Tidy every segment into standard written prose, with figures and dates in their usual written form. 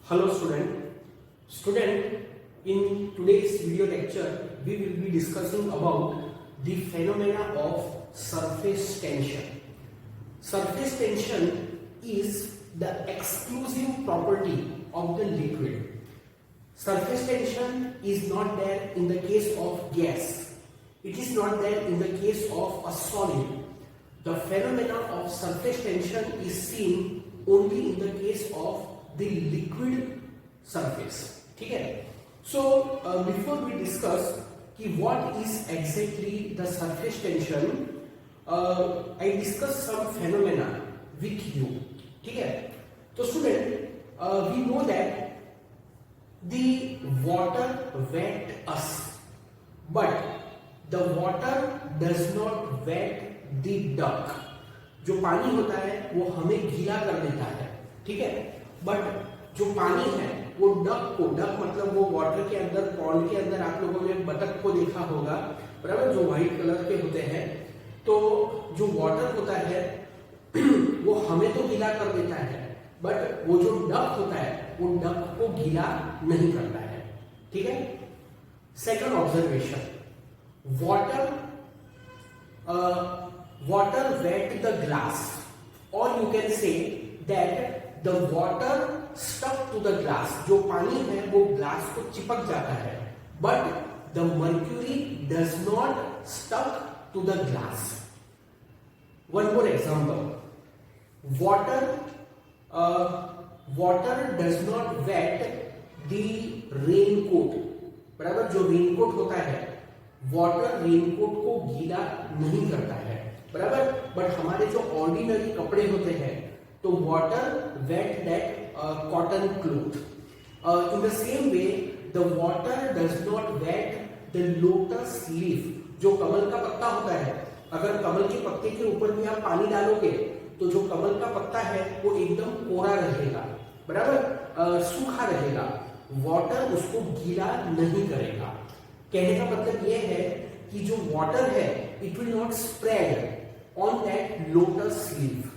Hello student, in today's video lecture we will be discussing about the phenomena of surface tension. Surface tension is the exclusive property of the liquid. Surface tension is not there in the case of gas. It is not there in the case of a solid. The phenomena of surface tension is seen only in the case of the liquid surface. ठीक है? So before we discuss कि what is exactly the surface tension, I discuss some phenomena with you. ठीक है? तो student, we know that the water wet us, but the water does not wet the duck. जो पानी होता है वो हमें गीला कर देता है, ठीक है? बट जो पानी है वो डक मतलब वो वाटर के अंदर, पॉन्ड के अंदर आप लोगों ने बतख को देखा होगा, बराबर, जो व्हाइट कलर के होते हैं. तो जो वाटर होता है वो हमें तो गीला कर देता है, बट वो जो डक होता है वो डक को गीला नहीं करता है. ठीक है? Second observation, water wet the glass, or you can say that the water stuck to the glass. जो पानी है वो ग्लास को चिपक जाता है, but the mercury does not stuck to the glass. One more example, water does not wet the raincoat. बराबर, जो रेनकोट होता है वाटर रेनकोट को गीला नहीं करता है, बराबर. बट हमारे जो ऑर्डिनरी कपड़े होते हैं तो water wet that cotton cloth. In the same way the water does not wet the lotus leaf. जो कमल का पत्ता होता है, अगर कमल के पत्ते के ऊपर भी आप पानी डालोगे तो जो कमल का पत्ता है वो एकदम कोरा रहेगा, बराबर, सूखा रहेगा. वाटर उसको गीला नहीं करेगा. कहने का मतलब यह है कि जो वाटर है it will not spread on that lotus leaf.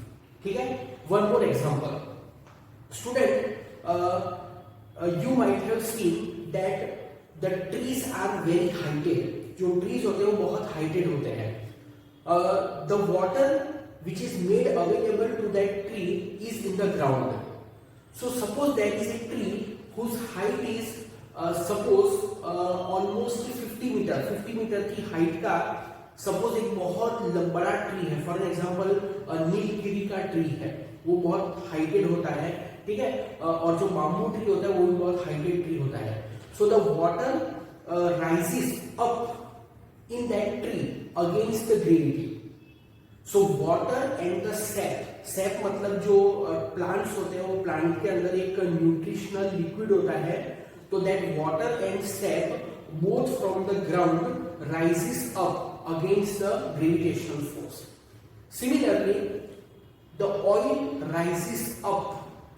ठीक है? One more example, student, you might have seen that the trees are very heighted. जो trees होते हैं वो बहुत heighted होते हैं. The water which is made available to that tree is in the ground. So suppose there is a tree whose height is suppose almost 50 metre की height का suppose एक बहुत बड़ा ट्री है. फॉर एग्जांपल नीलगिरी का tree है, वो बहुत हाइटेड होता है, ठीक है? और जो बाम्बू ट्री होता है वो भी बहुत हाइटेड ट्री होता है. So the water rises up in that tree against the gravity. So water and the SAP मतलब जो प्लांट्स होते हैं वो प्लांट के अंदर एक न्यूट्रिशनल लिक्विड होता है. तो that water and SAP both from the ground rises up against the gravitational force. Similarly, the oil rises up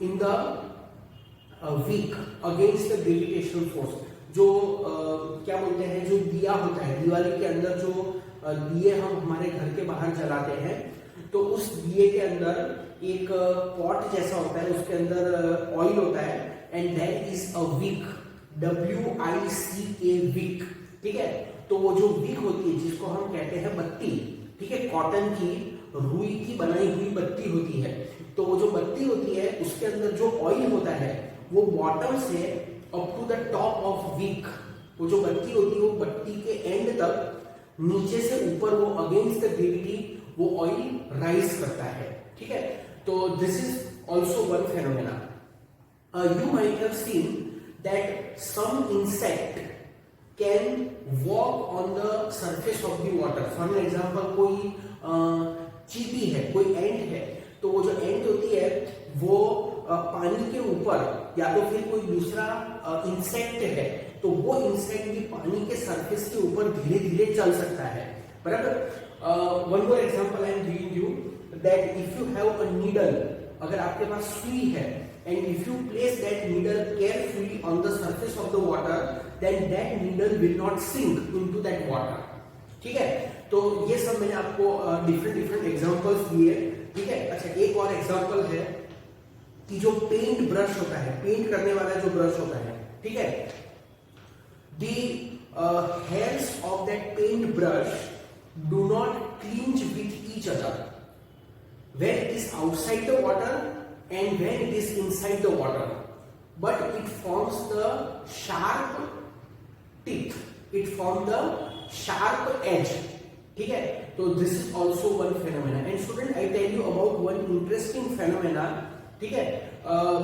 in the wick against the gravitational force. जो क्या बोलते हैं, जो दिया होता है, दिवाली के अंदर जो दिए हम हमारे घर के बाहर जलाते हैं, तो उस दिए के अंदर एक पॉट जैसा होता है, उसके अंदर ऑयल होता है, and there is a wick, WICK wick. ठीक है? तो वो जो विक होती है जिसको हम कहते हैं बत्ती, ठीक है, कॉटन की, रुई की बनाई हुई बत्ती होती है. तो वो जो बत्ती होती है उसके अंदर जो ऑयल होता है वो बॉटम से up to the top of wick, वो जो बत्ती होती है वो बत्ती के एंड तक नीचे से ऊपर वो अगेंस्ट द ग्रेविटी वो ऑयल राइज करता है. ठीक है? तो this is also one phenomena. You might have seen that some insect can walk on the surface of the water. For example, कोई चींटी है, कोई एंट है, तो वो जो एंट होती है वो पानी के ऊपर, या तो फिर कोई दूसरा इंसेक्ट है तो वो इंसेक्ट भी पानी के सरफेस के ऊपर धीरे धीरे चल सकता है, बराबर. One more example I am giving you that if you have a needle, अगर आपके पास सुई है, and if you place that needle carefully on the surface of the water, then that needle will not sink into that water. ठीक है? तो ये सब मैंने आपको डिफरेंट एग्जांपल्स दिए. ठीक है? अच्छा, एक और एग्जांपल है कि जो पेंट ब्रश होता है, पेंट करने वाला जो ब्रश होता है, ठीक है, the hairs of that paint brush do not clinch with each other when it is outside the water and when it is inside the water, but it forms the sharp teeth, it forms the sharp edge. ठीक है, तो this is also one phenomena. And student, I tell you about one interesting phenomena. ठीक है,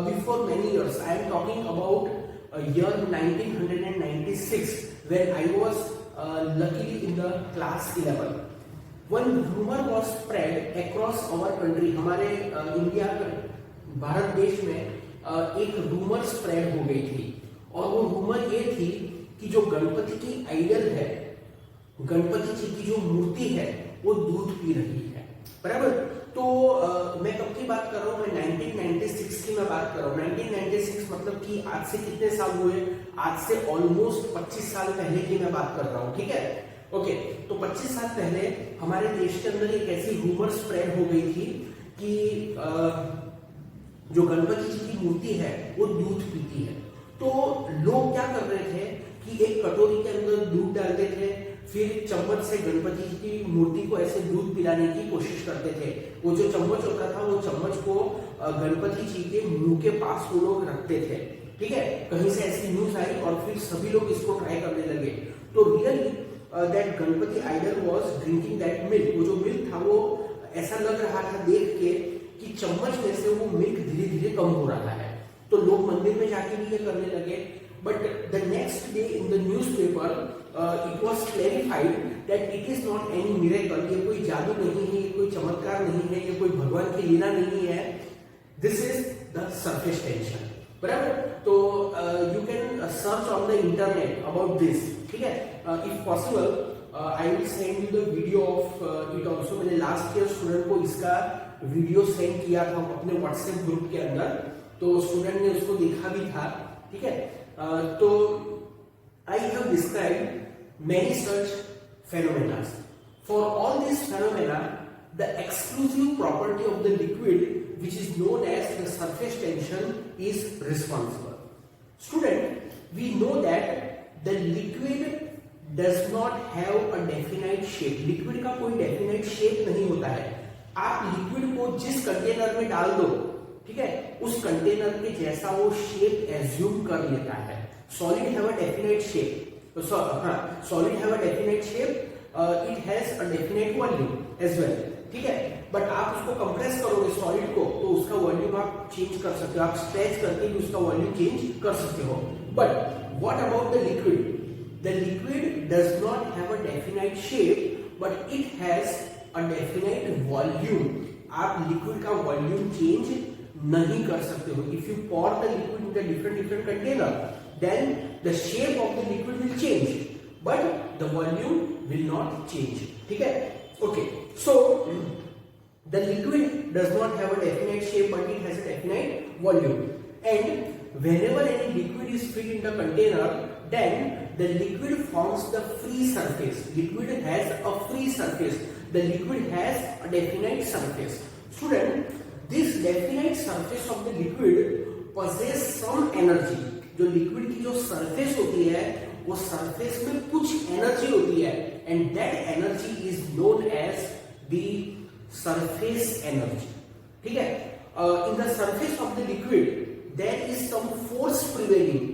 before many years, I am talking about year 1996 when I was luckily in the class 11. One rumor was spread across our country. हमारे India Bharat देश में एक rumour spread हो गई थी और वो रूमर ये थी कि जो गणपति की आइडल है, गणपति जी की जो मूर्ति है वो दूध पी रही है, बराबर। तो मैं कब की बात कर रहा हूँ, मैं 1996 की मैं बात कर रहा हूँ। 1996 मतलब कि आज से कितने साल हुए, आज से ऑलमोस्ट 25 साल पहले की मैं बात कर रहा हूँ, ठीक है, ओके। तो 25 साल पहले हमारे देश के अंदर एक ऐसी रूमर स्प्रेड हो गई थी कि जो गणपति जी की मूर्ति है वो दूध पीती है। तो लोग क्या कर रहे थे कि एक कटोरी के अंदर दूध डालते थे, फिर चम्मच से गणपति जी की मूर्ति को ऐसे दूध पिलाने की कोशिश करते थे। वो जो चम्मच होता था वो चम्मच को गणपति जी के मुंह के पास वो लोग रखते थे, ठीक है। कहीं से ऐसी न्यूज आई और फिर सभी लोग इसको ट्राई करने लगे। तो really that Ganpati idol was drinking that milk. वो जो मिल्क था वो ऐसा लग रहा था देख के कि चम्मच में से वो मिल्क धीरे धीरे कम हो रहा है। तो लोग मंदिर में जाके भी ये करने लगे। But the next day in the newspaper it was clarified that it is not any miracle. ये कोई जादू नहीं है, ये कोई चमत्कार नहीं है, ये कोई भगवान की लीला नहीं है। This is the surface tension, बराबर। तो you can search on the internet about this, ठीक है। If possible I will send you the video of it also. मैंने लास्ट ईयर स्टूडेंट को इसका वीडियो सेंड किया था अपने व्हाट्सएप ग्रुप के अंदर, तो स्टूडेंट ने उसको देखा भी था, ठीक है। तो I have described many such phenomena. For all these phenomena, the exclusive property of the liquid, which is known as the surface tension, is responsible. Student, we know that the liquid does not have a definite shape. Liquid का कोई definite shape नहीं होता है। आप liquid को जिस container में डाल दो, ठीक है, उस कंटेनर के जैसा वो शेप एज्यूम कर लेता है। Solid have a definite shape, solid have a definite shape, it has a definite volume as well, ठीक है। बट आप उसको कंप्रेस करोगे सॉलिड को तो उसका वॉल्यूम आप चेंज कर सकते हो, आप स्ट्रेच करके भी उसका वॉल्यूम चेंज कर सकते हो। But what about the liquid? The liquid does not have a definite shape but it has a definite volume. आप लिक्विड का वॉल्यूम चेंज नहीं कर सकते हो। If you pour the liquid in the different container, then the shape of the liquid will change, but the volume will not change. ठीक है? Okay. So the liquid does not have a definite shape, but it has a definite volume. And whenever any liquid is filled in the container, then the liquid forms the free surface. Liquid has a free surface. The liquid has a definite surface. Student, this definite surface of the liquid possess some energy. जो liquid की जो surface होती है वो surface में कुछ energy होती है, and that energy is known as the surface energy, ठीक है। In the surface of the liquid there is some force prevailing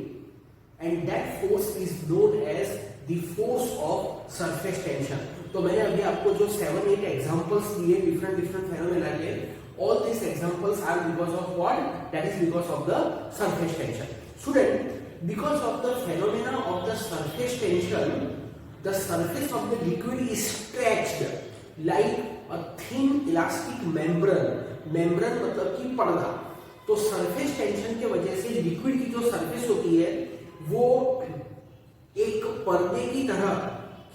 and that force is known as the force of surface tension. तो मैंने अभी आपको जो 7-8 examples दिए different phenomena के, all these examples are because of what? That is because of the surface tension. Student, because of the phenomena of the surface tension, the surface of the liquid is stretched like a thin elastic membrane. Membrane मतलब कि पर्दा। तो surface tension के वजह से liquid की जो surface होती है वो एक पर्दे की तरह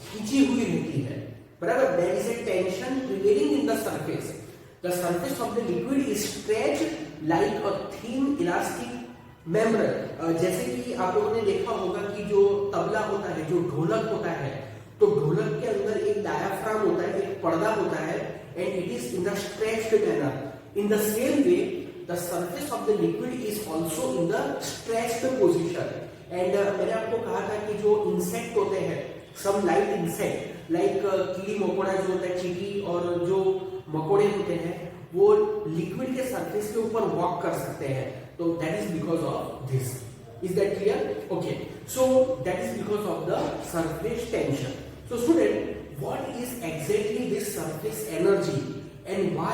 खींची हुई रहती है, बराबर। There is a tension prevailing in the surface. The surface of the liquid is stretched like a thin elastic membrane. जैसे कि आप लोगों ने देखा होगा कि जो तबला होता है, जो ढोलक होता है, तो ढोलक के अंदर एक डायाफ्राम होता है, एक पर्दा होता है, and it is in the stretched manner. In the same way, the surface of the liquid is also in the stretched position. And मैंने आपको कहा था कि जो इंसेक्ट होते हैं, सम लाइट इंसेक्ट लाइक कीड़ी मकोड़ा जो होता है, चींटी और जो मकोड़े होते हैं, वो लिक्विड के सरफेस के ऊपर वॉक कर सकते हैं। तो that is because of this. Is that clear? Okay, so that is because of the surface tension. So student, what is exactly this surface energy and why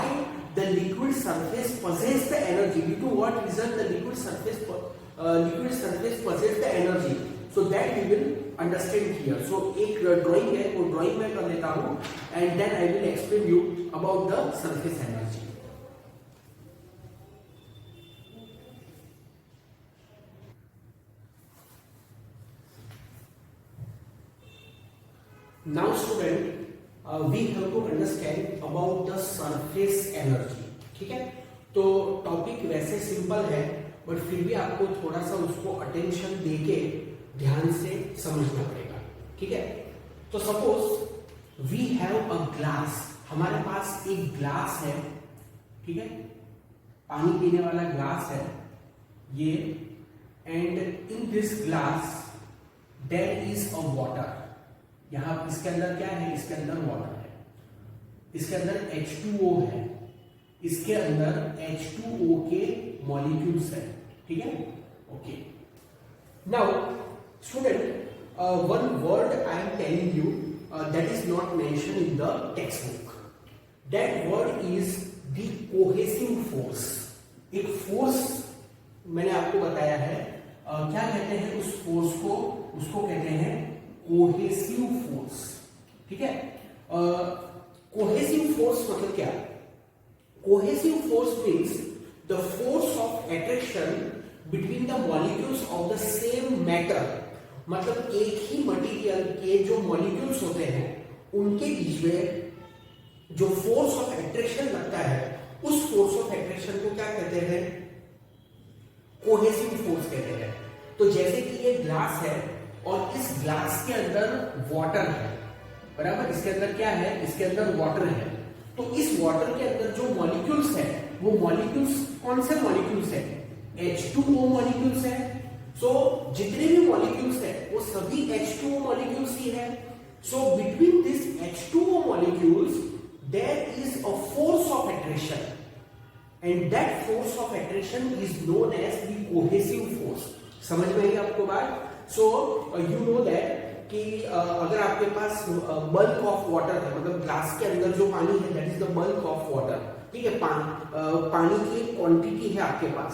the liquid surface possess the energy? Due to what reason the liquid surface possess the energy? So that we will understand here. So एक drawing है, वो drawing मैं कर लेता हूँ and then I will explain you about the surface energy. Now student, we have to understand about the surface energy. ठीक है, तो टॉपिक वैसे सिंपल है बट फिर भी आपको थोड़ा सा उसको अटेंशन देके ध्यान से समझना पड़ेगा। ठीक है, तो suppose we have a glass, हमारे पास एक ग्लास है, ठीक है, पानी पीने वाला ग्लास है ये, and in this glass there is a water. यहां इसके अंदर क्या है? इसके अंदर वाटर है, इसके अंदर H2O है, इसके अंदर H2O के मॉलिक्यूल्स है। ठीक है, okay. Now student, one word I am telling you that is not mention in the text book. That word is the cohesive force. एक फोर्स मैंने आपको बताया है, क्या कहते हैं उस फोर्स को? उसको कहते हैं कोहेसिव फोर्स। ठीक है, कोहेसिव फोर्स मतलब क्या? Cohesive force means the force of attraction between the molecules of the same matter. मतलब एक ही मटेरियल के जो मॉलिक्यूल्स होते हैं उनके बीच में जो फोर्स ऑफ अट्रैक्शन लगता है, उस फोर्स ऑफ अट्रैक्शन को क्या कहते हैं? कोहेसिव फोर्स कहते हैं। तो जैसे कि ये ग्लास है और इस ग्लास के अंदर वाटर है, बराबर, इसके अंदर क्या है? इसके अंदर वाटर है। तो इस वाटर के अंदर जो मॉलिक्यूल्स है, वो मॉलिक्यूल्स कौन से मॉलिक्यूल्स है? H2O मॉलिक्यूल्स है। सो जितने भी मॉलिक्यूल्स है वो सभी H2O मॉलिक्यूल्स ही है। So between this H2O molecules there is a force of attraction, and that force of attraction is known as the cohesive force. समझ में आई आपको बात? सो यू नो दैट कि अगर आपके पास बल्क ऑफ वाटर है, मतलब ग्लास के अंदर जो पानी है that is the bulk of water. ठीक है, पानी की क्वांटिटी है आपके पास।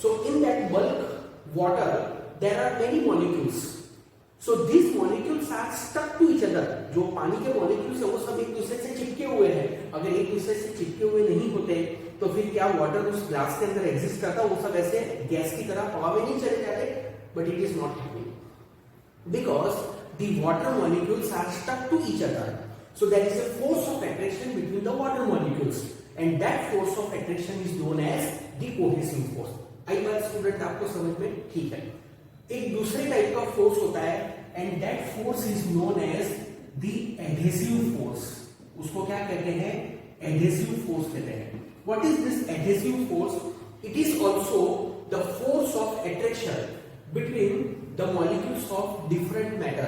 So in that bulk water there are many molecules. So this molecules are stuck to each other. जो पानी के मॉलिक्यूल्स है वो सब एक दूसरे से चिपके हुए हैं। अगर एक दूसरे से चिपके हुए नहीं होते तो फिर क्या वाटर उस ग्लास के अंदर एग्जिस्ट करता? वो सब ऐसे गैस की तरह हवा में नहीं चले जाते? But it is not happening because the water molecules are stuck to each other. So there is a force of attraction between the water molecules, and that force of attraction is known as the cohesive force. आई बात student आपको समझ में? ठीक है। एक दूसरे type का force होता है and that force is known as the adhesive force. उसको क्या कहते हैं? adhesive force कहते हैं। What is this adhesive force? It is also the force of attraction between the molecules of different matter.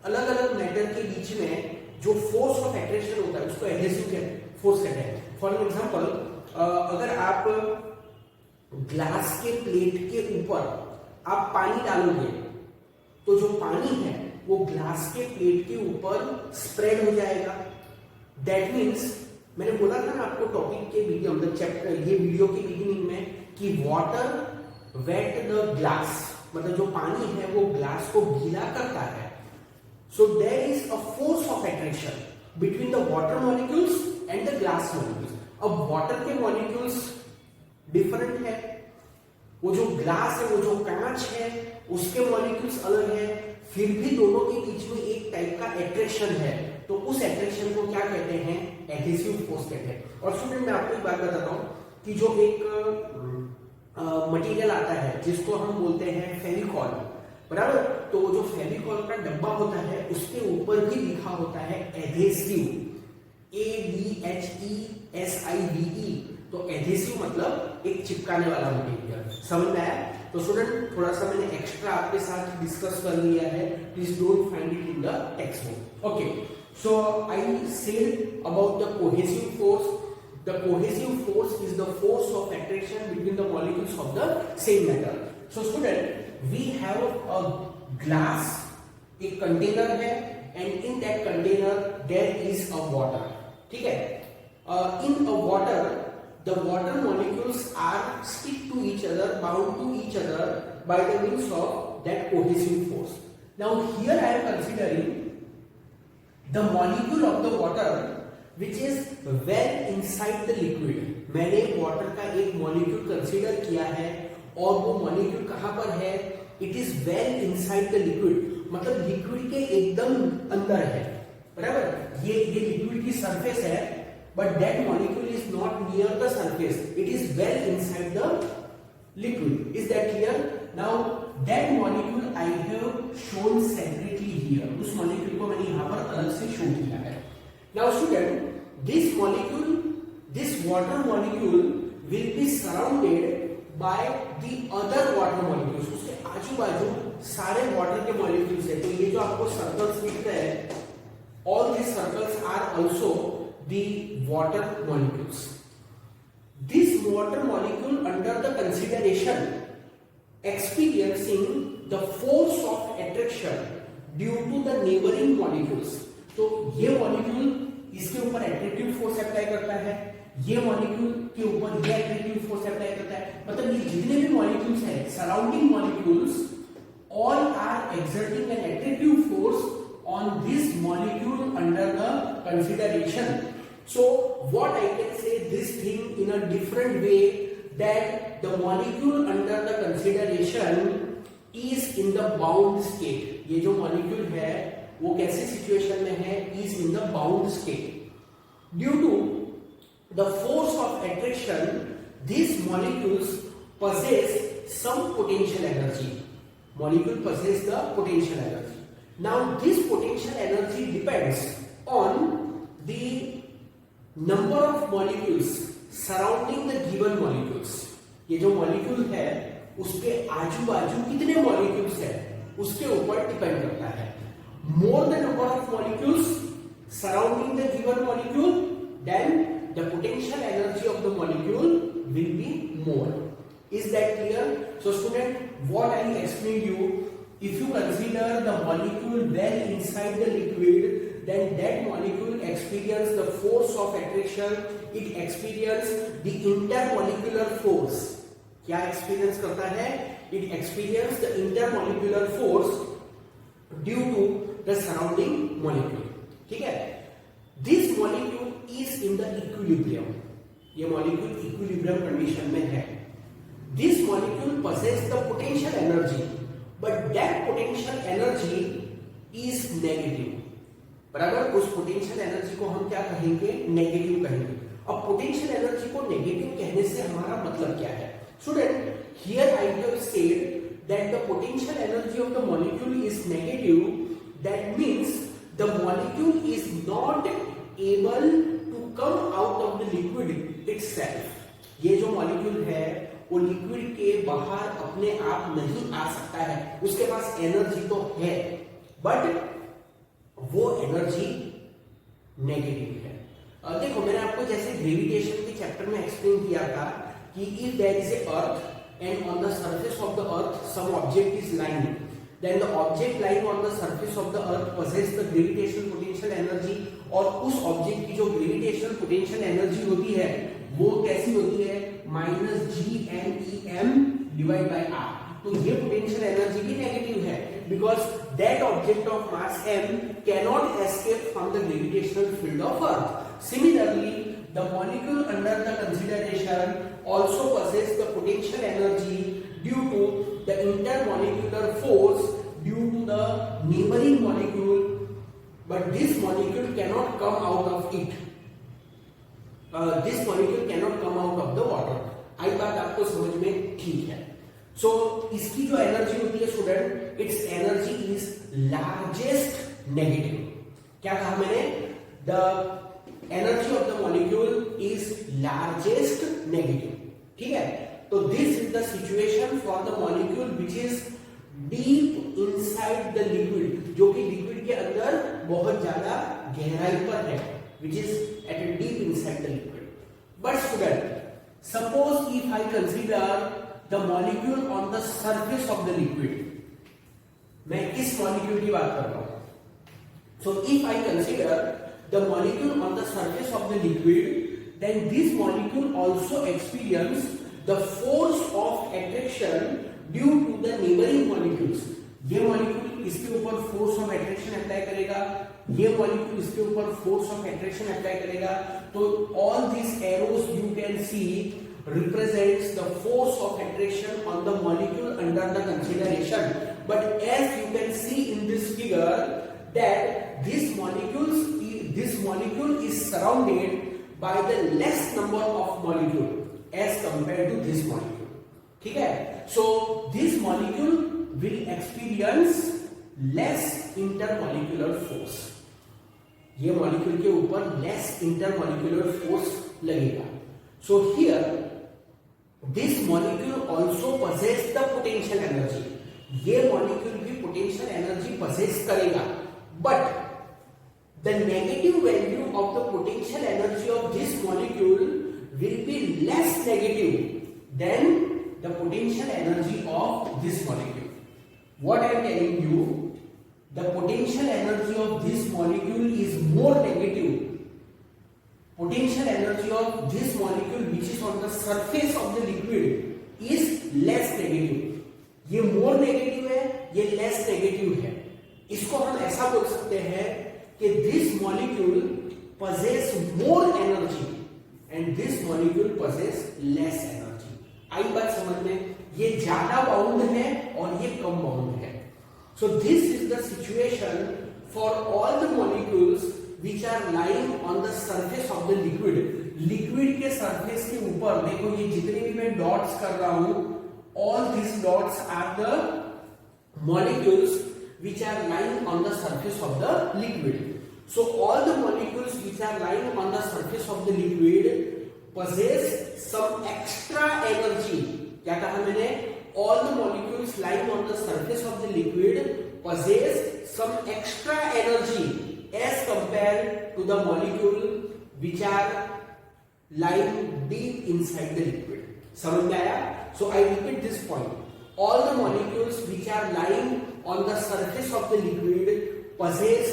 अलग अलग मैटर के बीच में जो फोर्स ऑफ अट्रैक्शन होता है उसको एडहेसिव फोर्स कहते हैं। फॉर एग्जांपल, अगर आप ग्लास के प्लेट के ऊपर आप पानी डालोगे तो जो पानी है वो ग्लास के प्लेट के ऊपर स्प्रेड हो जाएगा। दैट मीन्स, मैंने बोला था ना आपको टॉपिक के वीडियो मतलब चैप्टर ये वीडियो के बिगिनिंग में कि वाटर वेट द ग्लास, मतलब जो पानी है वो ग्लास को गीला करता है। So there is a force of attraction between the water molecules and the glass molecules. अब वाटर के मॉलिक्यूल्स डिफरेंट है, वो जो ग्लास है, वो जो कांच है, उसके मॉलिक्यूल्स अलग है, फिर भी दोनों के बीच में एक टाइप का अट्रैक्शन है। तो उस अट्रैक्शन को क्या कहते हैं? एडहेसिव फोर्स कहते हैं। और स्टूडेंट मैं आपको एक बात बताता हूं कि जो एक मटेरियल आता है जिसको हम बोलते हैं फेविकॉल, बराबर, तो जो फेविकॉल का डब्बा होता है उसके ऊपर भी लिखा होता है एडहेसिव, ADHESIVE। तो एडहेसिव मतलब एक चिपकाने वाला मटेरियल, समझ में आया? तो स्टूडेंट थोड़ा सा मैंने एक्स्ट्रा आपके साथ डिस्कस कर लिया है, please don't find it in the text book. Okay, so I said about the cohesive force. The cohesive force is the force of attraction between the molecules of the same metal. So student, we have a glass, एक container है, and in that container there is a water. ठीक है? In a water, the water molecules are stick to each other, bound to each other by the means of that cohesive force. Now here I am considering the molecule of the water which is well inside the liquid. मैंने water का एक molecule consider किया है और वो molecule कहां पर है? It is well inside the liquid, मतलब लिक्विड के एकदम अंदर है, बराबर? ये लिक्विड की सरफेस है, but that molecule is not near the surface, it is well inside the liquid. Is that clear? Now that molecule I have shown separately here. उस मॉलिक्यूल को मैंने यहाँ पर अलग से शो किया है. Now student, this molecule, this water molecule will be surrounded by the other water molecules. उसके आजू बाजू सारे वाटर के मॉलिक्यूल्स है. तो ये जो आपको सर्कल्स दिख रहे हैं, all these circles are also the water molecules. This water molecule under the consideration experiencing the force of attraction due to the neighboring molecules. तो ये मॉलिक्यूल इसके ऊपर एट्रैक्टिव फोर्स अप्लाई करता है, ये मॉलिक्यूल के ऊपर ये एट्रैक्टिव फोर्स अप्लाई करता है, मतलब ये जितने भी मॉलिक्यूल्स हैं, surrounding molecules all are exerting an attractive force on this molecule under the consideration. So what I can say this thing in a different way, that the molecule under the consideration is in the bound state. ये जो molecule है वो कैसे situation में है? Is in the bound state. Due to the force of attraction these molecules possess some potential energy. Molecule possess the potential energy. Now this potential energy depends on the number of molecules surrounding the given molecules. ये जो molecule है उसके आजू बाजू कितने molecules है उसके ऊपर डिपेंड करता है. More the number of molecules surrounding the given molecule, then the potential energy of the molecule will be more. Is that clear? So student, what I explained you, if you consider the molecule well inside the liquid, then that molecule experience the force of attraction, it experience the intermolecular force. क्या experience करता है? It experience the intermolecular force due to the surrounding molecule. ठीक है? This molecule is in the equilibrium. ये molecule equilibrium condition में है. This molecule possess the potential energy, but that potential energy is negative. बराबर? उस potential energy को हम क्या कहेंगे? नेगेटिव कहेंगे. अब पोटेंशियल एनर्जी को नेगेटिव कहने से हमारा मतलब क्या है? Student, here I have said that the potential energy of the molecule is negative. That means the molecule is not able to come out of the liquid itself. ये जो molecule है वो लिक्विड के बाहर अपने आप नहीं आ सकता है. उसके पास एनर्जी तो है, बट वो एनर्जी नेगेटिव है. देखो, मैंने आपको जैसे ग्रेविटेशन के चैप्टर में एक्सप्लेन किया था कि if there is a earth and on the surface of the earth some object is lying, then the object lying on the surface of the earth possess the gravitational potential energy. और उस object की जो gravitational potential energy होती है वो कैसी होती है? -gmem divide by r. तो ये पोटेंशियल एनर्जी भी नेगेटिव है, because that object of mass m cannot escape from the gravitational field of earth. Similarly the molecule under the consideration also possess the potential energy due to the intermolecular force due to the neighboring molecule, but this molecule cannot come out of it. This molecule cannot come out of the water. आई बात आपको समझ में ठीक है? So इसकी जो energy होती है student, its energy is largest negative. क्या कहा मैंने? The energy of the molecule is largest negative. ठीक है, तो this is the situation for the molecule which is deep inside the liquid, जो कि लिक्विड के अंदर बहुत ज्यादा गहराई पर है, which is at a deep inside the liquid. But student, suppose if I consider the molecule on the surface of the liquid, मैं किस मॉलिक्यूल की बात कर रहा हूं? So if I consider the molecule on the surface of the liquid, then this molecule also experience the force of attraction due to the neighboring molecules। ये molecule इसके ऊपर फोर्स ऑफ अट्रैक्शन अप्लाई करेगा, ये molecule इसके ऊपर force of attraction apply करेगा। तो all this arrows you can see represents the force of attraction on the molecule under the consideration। But as you can see in this figure that this molecule is surrounded by the less number of molecule as compared to this molecule। ठीक है, so this molecule will experience less intermolecular force। ये molecule के ऊपर less intermolecular force लगेगा। So here this molecule also possess the potential energy। ये molecule भी potential energy possess करेगा, but the negative value of the potential energy of this molecule will be less negative than the potential energy of this molecule। What I am telling you, the potential energy of this molecule is more negative। Potential energy of this molecule which is on the surface of the liquid is less negative। ये more negative है, ये less negative है। इसको हम ऐसा बोल सकते हैं कि this molecule possess more energy and this molecule possess less energy। आई बात समझ में? ये ज्यादा बाउंड है और ये कम बाउंड है। So this is the situation for all the molecules which are lying on the surface of the liquid। Liquid के सरफेस के ऊपर देखो, ये जितने भी मैं डॉट्स कर रहा हूं, all these dots are the molecules which are lying on the surface of the liquid। So all the molecules which are lying on the surface of the liquid possess some extra energy। क्या कहा मैंने? All the molecules lying on the surface of the liquid possess some extra energy as compared to the molecule which are lying deep inside the liquid। समझ में आया? So I repeat this point, all the molecules which are lying on the surface of the liquid possess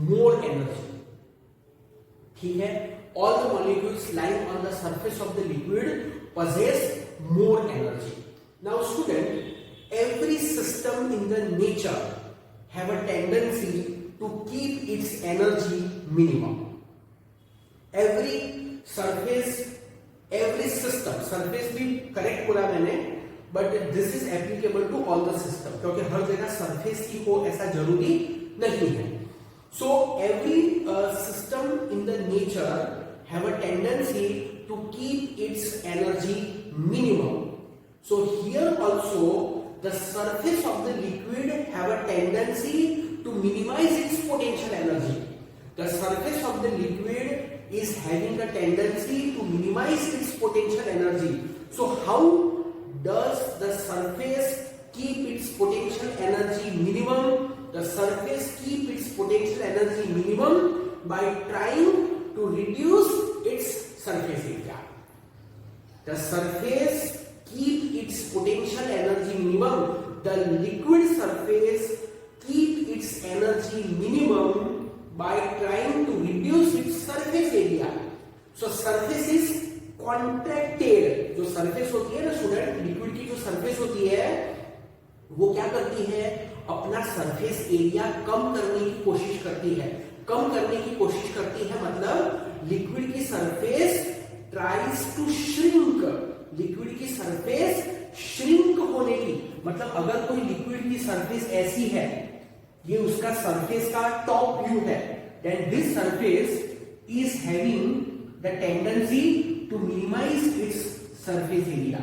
more energy। ठीक है, all the molecules lying on the surface of the liquid possess more energy। Now student, every system in the nature have a tendency to keep its energy minimum। Every surface, every system, surface भी correct बोला मैंने, but this is applicable to all the system, क्योंकि हर जगह surface ही हो ऐसा जरूरी नहीं है। So every system in the nature have a tendency to keep its energy minimum। So here also the surface of the liquid have a tendency to minimize its potential energy। The surface of the liquid is having a tendency to minimize its potential energy। So how does the surface keep its potential energy minimum? The surface keep its potential energy minimum by trying to reduce its surface area। The surface keep its potential energy minimum। The liquid surface keep its energy minimum by trying to reduce its surface area। So surface is contracted। जो surface होती है ना student, liquid की जो surface होती है वो क्या करती है? अपना सरफेस एरिया कम करने की कोशिश करती है। कम करने की कोशिश करती है मतलब लिक्विड की surface tries to shrink. Liquid की सरफेस श्रिंक होने की मतलब, अगर कोई लिक्विड की सरफेस ऐसी है, ये उसका सरफेस का टॉप व्यू है, then this surface is having the tendency to minimize its surface area.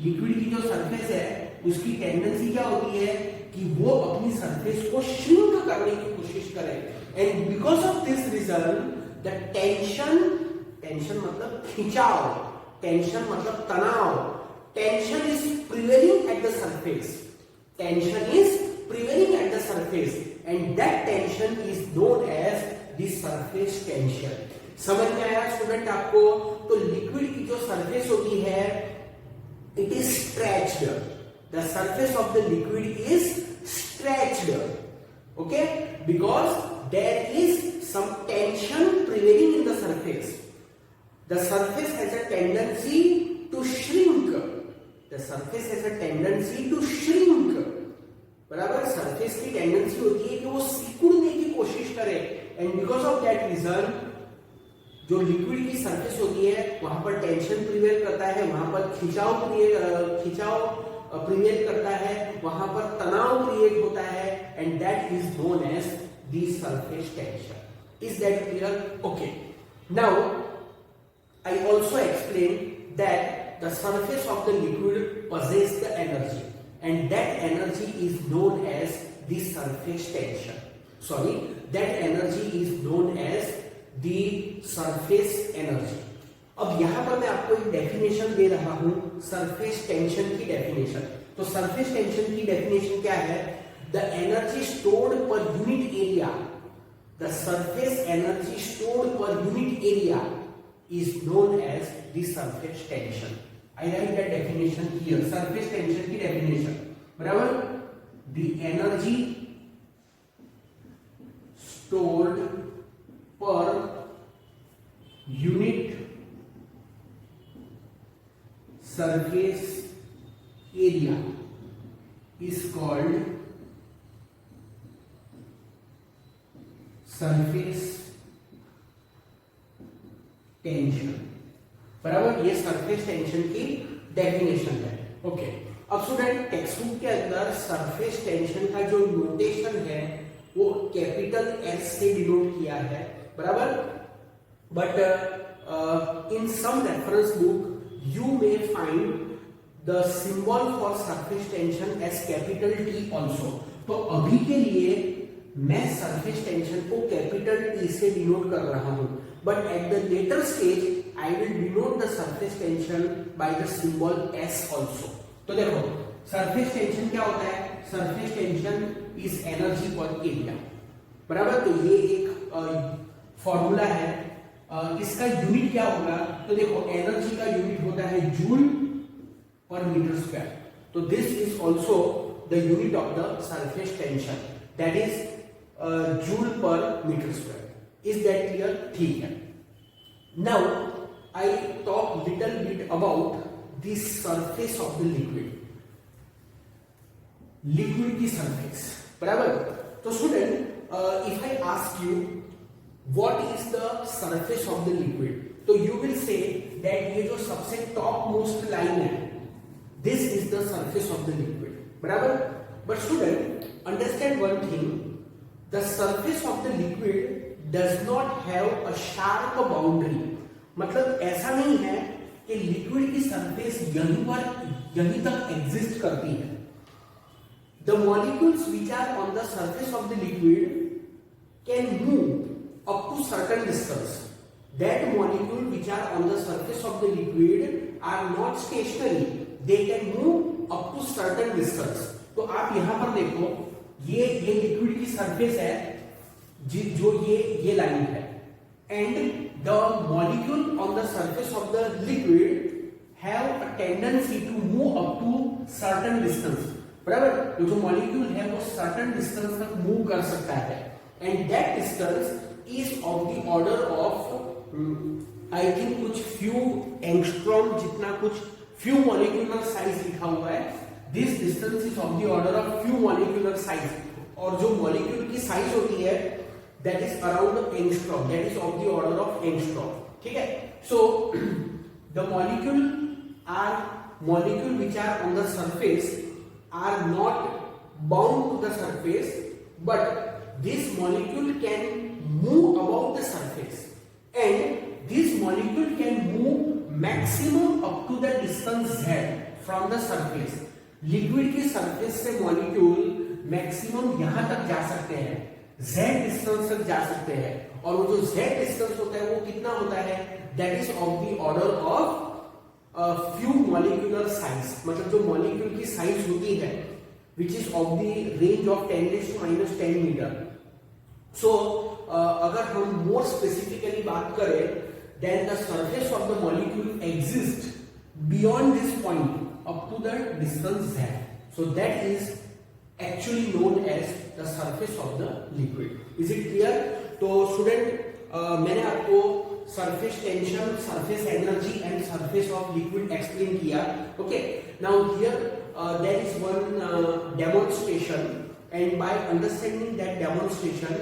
Liquid की जो सरफेस है उसकी टेंडेंसी क्या होती है कि वो अपनी सरफेस को श्रिंक करने की कोशिश करे। And because of this reason the tension, tension मतलब खिंचाव, टेंशन मतलब तनाव, tension is prevailing at the surface, tension is prevailing at the surface and that tension is known as the surface tension. समझ में आया स्टूडेंट आपको? तो liquid की जो सरफेस होती है it is stretched, the surface of the liquid is stretched, okay, because there is some tension prevailing in the surface. The surface has a tendency to shrink. The surface has a tendency to shrink. बराबर, surface की tendency होती है कि वो सिकुड़ने की कोशिश करे and because of that reason जो लिक्विड की सरफेस होती है वहां पर टेंशन प्रिवेल करता है, वहां पर खिंचाव प्रिवेल करता है, वहां पर तनाव क्रिएट होता है and that is known as the surface tension. Is that clear? Okay. Now, I also explained that the surface of the liquid possesses the energy, and that energy is known as the surface tension. Sorry, that energy is known as the surface energy. अब यहाँ पर मैं आपको एक definition दे रहा हूँ surface tension की definition. तो सरफेस टेंशन की डेफिनेशन क्या है? The energy stored per unit area, the surface energy stored per unit area is known as the surface tension. I write that definition here. Surface tension की definition, बराबर? The energy stored per unit surface area is called surface tension, बराबर? ये surface tension की definition है। Okay, अब student text book के अंदर surface tension का जो नोटेशन है वो कैपिटल एस से डिनोट किया है, बराबर? But in some reference book you may find the symbol for surface tension as capital T also. तो अभी के लिए मैं सरफेस टेंशन को कैपिटल टी से डिनोट कर रहा हूं, but at the later stage I will denote the surface tension by the symbol S also. तो देखो सरफेस टेंशन क्या होता है? Surface tension is energy per area, बराबर? तो ये एक फॉर्मूला है। इसका यूनिट क्या होगा? तो देखो एनर्जी का यूनिट होता है जूल पर मीटर स्क्वायर, तो this is also the unit of the surface tension, that is joule per metre square. Is that clear? ठीक है। Now I talk little bit about the surface of the liquid, liquid की surface, बराबर? तो student if I ask you what is the surface of the liquid, तो you will say that ये जो सबसे top most line है this is the surface of the liquid, बराबर? But student understand one thing, the surface of the liquid does not have a sharp boundary। मतलब ऐसा नहीं है कि लिक्विड की सरफेस यहीं तक एग्जिस्ट करती है। The molecules which are on the surface of the liquid can move up to certain distance. That molecule which are on the surface of the liquid are not stationary. They can move up to certain distance. तो आप यहां पर देखो ये liquid की surface है जो ये लाइन है and the molecule on the surface of the liquid have a tendency to move up to certain distance, बराबर? जो मॉलिक्यूल है वो सर्टेन डिस्टेंस तक मूव कर सकता है and that distance is of the order of I think कुछ few angstrom जितना कुछ फ्यू मॉलिक्यूलर साइज लिखा हुआ है। This distance is of the order of few molecular size, और जो मॉलिक्यूल की साइज होती है that is around angstrom, that is of the order of angstrom, ठीक है? सो the molecule which are on the surface are not bound to the surface, but this molecule can move about the surface and this molecule can move maximum up to the distance z from the surface। Liquid की surface से molecule maximum यहां तक जा सकते हैं, z distance तक जा सकते हैं और वो जो z डिस्टेंस होता है वो कितना होता है, that is of the order of few molecular size, मतलब जो मॉलिक्यूल की साइज होती है which is of the range of 10⁻⁻10 metre. So अगर हम मोर स्पेसिफिकली बात करें, then the surface of the molecule exist beyond this point up to the distance z, so that is actually known as the surface of the liquid. Is it clear? तो student मैंने आपको surface tension, surface energy and surface of liquid explain किया। Okay, now here there is one demonstration, and by understanding that demonstration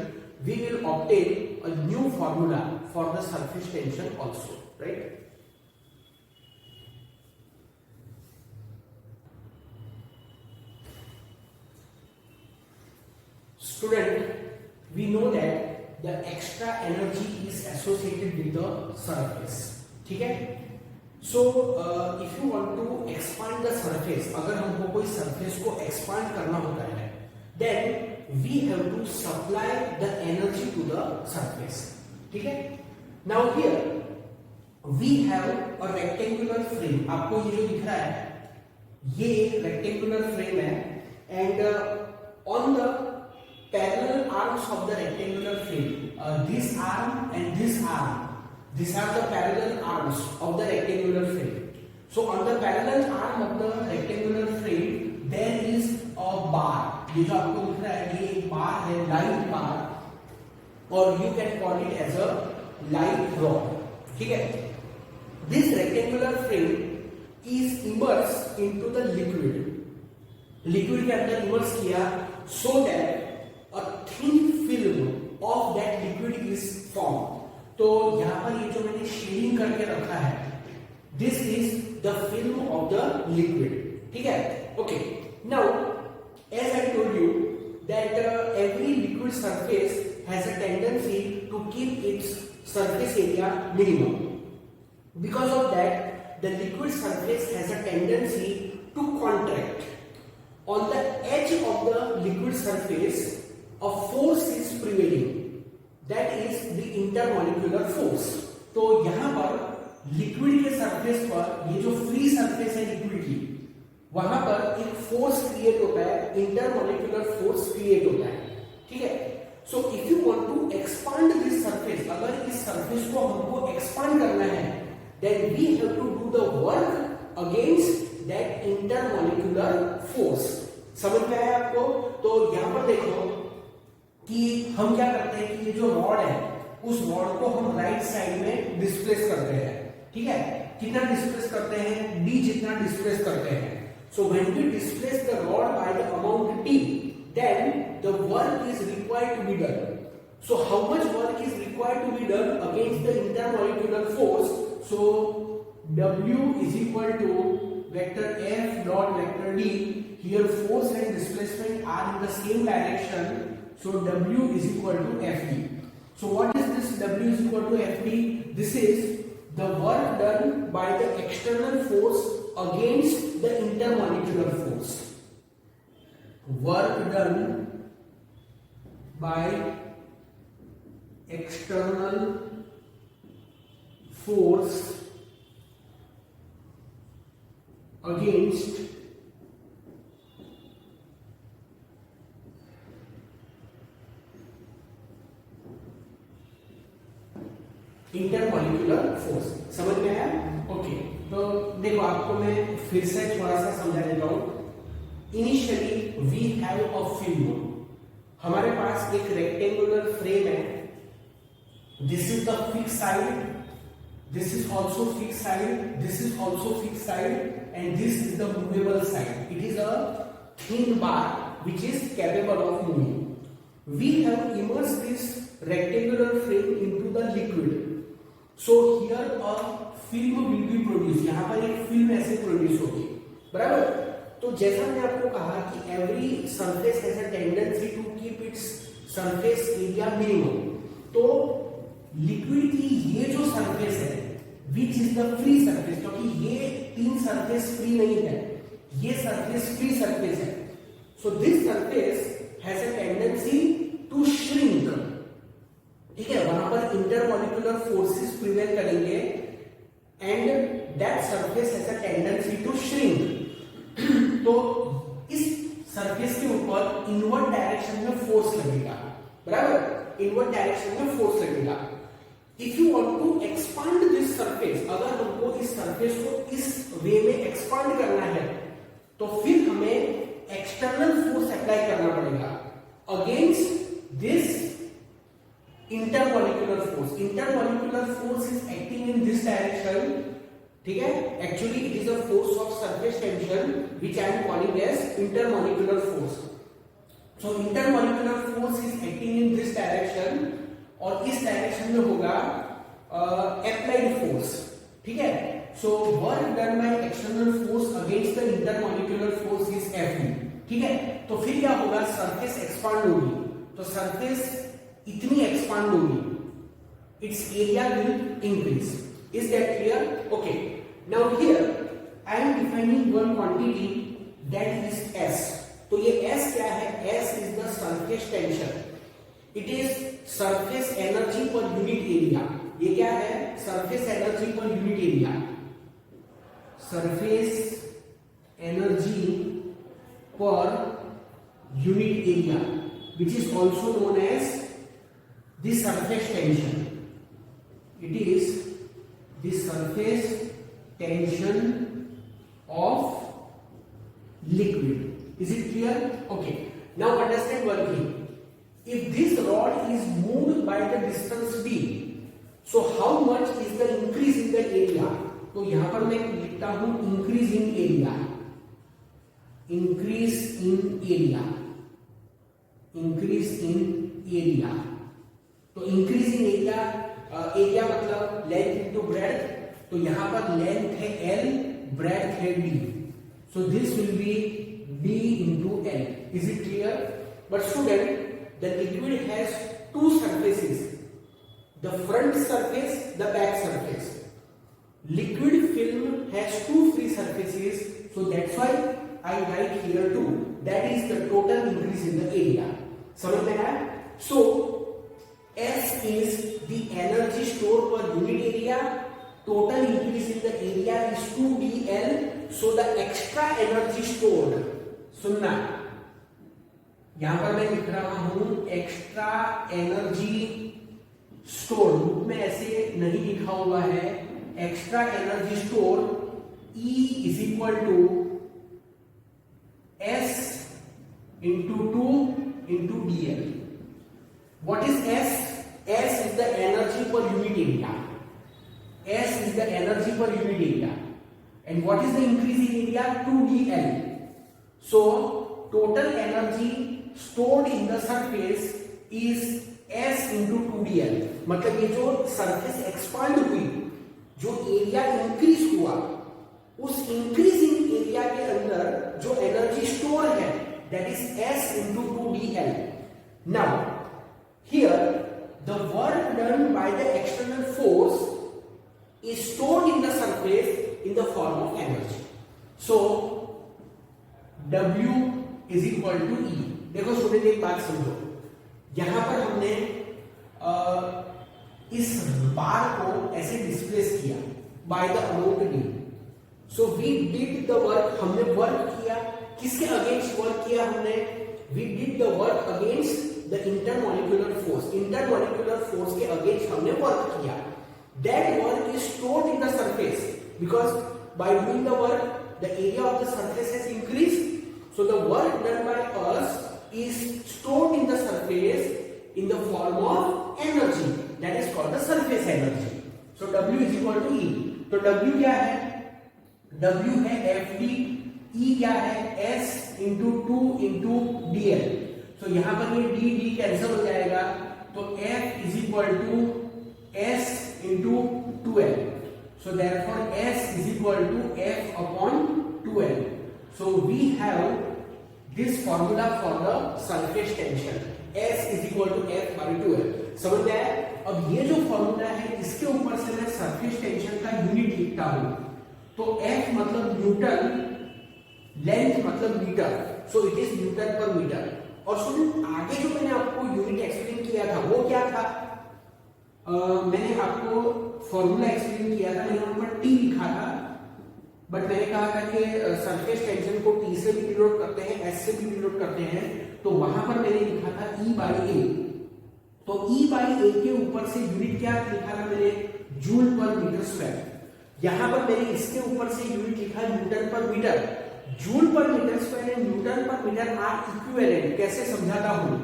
we will obtain a new formula for the surface tension also, right? Student, we know that the extra energy is associated with the surface, ठीक है? So if you want to expand the surface, अगर हमको कोई surface को expand करना होता है, then we have to supply the energy to the surface, ठीक है? Now here we have a rectangular frame, आपको ये जो दिख रहा है ये rectangular frame है, and on the parallel arms of the rectangular frame, this arm and this arm, these are the parallel arms of the rectangular frame. So on the parallel arm of the rectangular frame there is a bar, ये जो आपको दिख रहा है ये एक बार है, light बार, और you can call it as a light rod, ठीक है? This rectangular frame is immersed into the liquid, liquid के अंदर इमर्स किया, so that a thin film of that liquid is formed. तो यहाँ पर ये जो मैंने शेडिंग करके रखा है, this is the film of the liquid, ठीक है? Okay, now as I told you that every liquid surface has a tendency to keep its surface area minimum. Because of that, the liquid surface has a tendency to contract. On the edge of the liquid surface, a force is prevailing, that is the intermolecular force. तो यहाँ पर liquid के surface पर ये जो free surface है liquid की, वहां पर एक फोर्स क्रिएट होता है, इंटरमोलिकुलर फोर्स क्रिएट होता है, ठीक है? So if you want to expand this surface, अगर इस सरफेस को हमको एक्सपांड करना है, then we have to do the work against that intermolecular force. समझ में आया आपको? तो यहां पर देखो कि हम क्या करते हैं कि ये जो रॉड है उस रॉड को हम राइट साइड में डिस्प्लेस करते हैं, ठीक है? कितना डिस्प्लेस करते हैं? d जितना डिस्प्लेस करते हैं। So when we displace the rod by the amount t, then the work is required to be done. So how much work is required to be done against the intermolecular force? So W is equal to vector F dot vector D. Here force and displacement are in the same direction. So W is equal to Fd. So what is this W is equal to Fd? This is the work done by the external force against the intermolecular force. Work done by external force against intermolecular force. समझ में आया? Okay, तो देखो आपको मैं फिर से थोड़ा सा समझा देता हूं। Initially we have a film, हमारे पास एक रेक्टेंगुलर फ्रेम है, this is the fix side, this is also fix side, this is also fix side, and this is the movable side. It is a thin bar which is capable of moving. We have immersed this rectangular frame into the liquid. So here a film will be produced. यहाँ पर एक film ऐसे produce होगी, बराबर? तो जैसा मैंने आपको कहा कि every surface has a tendency to keep its surface area minimum. तो लिक्विड की ये जो सरफेस है, which is the free surface, क्योंकि ये तीन सरफेस फ्री नहीं है, ये सरफेस फ्री सरफेस है. So this surface has a tendency to shrink. ठीक है, वहां पर पर इंटरमॉलिक्यूलर फोर्सेस प्रिवेल करेंगे and that surface has a tendency to shrink. तो इस सरफेस के ऊपर इनवर्ट डायरेक्शन में फोर्स लगेगा, बराबर, इनवर्ट डायरेक्शन में फोर्स लगेगा। If you want to expand this surface, अगर हमको इस सरफेस को इस वे में एक्सपांड करना है तो फिर हमें एक्सटर्नल फोर्स अप्लाई करना पड़ेगा against this intermolecular force. Intermolecular force is acting in this direction, ठीक है। Actually it is a force of surface tension which I am calling as intermolecular force. So intermolecular force is acting in this direction और इस direction में होगा applied force, ठीक है। So work done by external force against the intermolecular force is Fe, ठीक है। तो फिर क्या होगा, सरफेस एक्सपांड होगी, तो सरफेस इतनी एक्सपांड होगी, it's area will increase. Is that clear? Okay, now here I am defining one quantity that is S। तो ये S क्या है? S is the surface tension, it is surface energy per unit area. ये क्या है? Surface energy per unit area, surface energy per unit area which is also known as the surface tension. It is the surface tension of liquid. Is it clear? Okay, now understand one thing. If this rod is moved by the distance d, so how much is the increase in the area? तो यहां पर मैं लिखता हूं increase in area, increase in area, increase in area. तो increase in area, area मतलब length into breadth, तो यहां पर लेंथ है L, ब्रेड्थ है D, so this will be D into L. Is it clear? But student, the liquid has two surfaces, the front surface, the back surface. Liquid film has two free surfaces, so that's why I write here 2. That is the total increase in the area. समझ में आया? So S is the energy stored per unit area. Total increase in the area is 2dl. So the extra energy stored, सुनना, यहां पर मैं लिख रहा हूं एक्स्ट्रा एनर्जी स्टोर, बुक में ऐसे नहीं लिखा हुआ है। Extra energy store E is equal to S into 2 into dl. What is S? S is the energy per unit area. S is the energy per unit area. And what is the increase in area? 2dl. So total energy stored in the surface is S into 2dl. मतलब ये जो surface expand हुई, जो area increase हुआ, उस increasing area के अंदर जो एनर्जी स्टोर है that is S into 2dl. Now here the work done by the external force is stored in the surface in the form of energy. So W is equal to E. देखो student एक बात समझो, यहां पर हमने इस बार को ऐसे डिस्प्लेस किया by the amount d. So we did the work, हमने वर्क किया, किसके अगेंस्ट वर्क किया हमने? We did the work against the intermolecular force, intermolecular force के अगेंस्ट हमने वर्क किया। That work is stored in the surface because by doing the work the area of the surface has increased, so the work done by us is stored in the surface in the form of energy, that is called the surface energy. So W is equal to E. तो W क्या है? W है Fd, E क्या है? S into 2 into dl. So यहाँ पर ये d cancel हो जाएगा, तो F is equal to S into 2l. So therefore S is equal to F upon 2l. So we have this formula for the surface tension, S is equal to F by 2l. समझ में आया? अब ये जो formula है इसके ऊपर से मैं सरफेस टेंशन का यूनिट लिखता हूं, तो F मतलब न्यूटन, लेंथ मतलब metre, so it is newton per metre. और सुनिए, आगे जो मैंने आपको यूनिट एक्सप्लेन किया था वो क्या था? मैंने आपको फॉर्मूला एक्सप्लेन किया था, मैंने वहां पर टी लिखा था, बट मैंने कहा था कि सरफेस टेंशन को टी से भी डिनोट करते हैं, एस से भी डिनोट करते हैं, तो वहां पर मैंने लिखा था ई बाई ए। तो ई बाई ए के ऊपर से यूनिट क्या लिखा था मैंने, जूल पर मीटर स्क्वायर। यहां पर मैंने इसके ऊपर से यूनिट लिखा newton per metre. Joule per metre square and newton per metre are equivalent. कैसे समझाता हूं,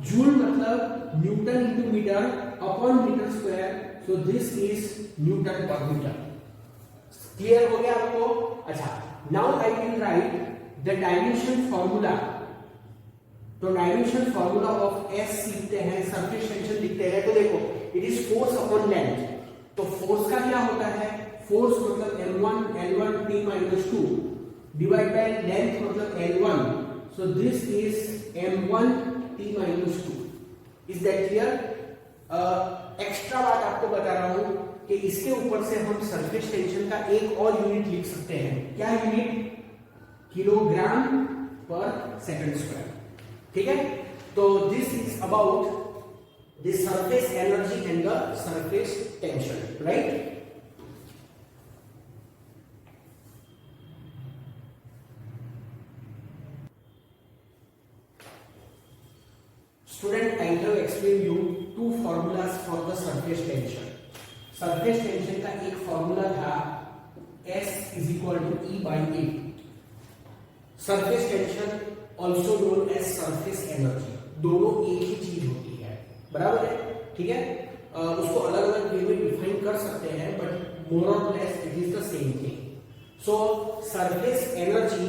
जूल मतलब newton into metre upon metre square, so this is newton per metre. Clear हो गया आपको? अच्छा, now I will write the dimension formula. तो dimension formula of S लिखते हैं, सरफेस टेंशन लिखते हैं, तो देखो it is force upon length. तो फोर्स का क्या होता है, फोर्स मतलब L1 L1 T minus 2 divide by length मतलब L1, so this is M1 T minus 2। Is that clear? Extra बात आपको बता रहा हूं कि इसके ऊपर से हम सरफेस टेंशन का एक और यूनिट लिख सकते हैं। क्या यूनिट? किलोग्राम पर सेकंड स्क्वायर। ठीक है, तो this is about the surface energy and the surface tension, right? Student, I have explained you two formulas for the surface tension. Surface tension का एक फॉर्मूला था S is equal to E by A. Surface tension also known as surface energy. दोनों एक ही चीज होती है, बराबर है? ठीक है, उसको अलग अलग वे में डिफाइन कर सकते हैं, बट मोर और less it is the same thing. So surface energy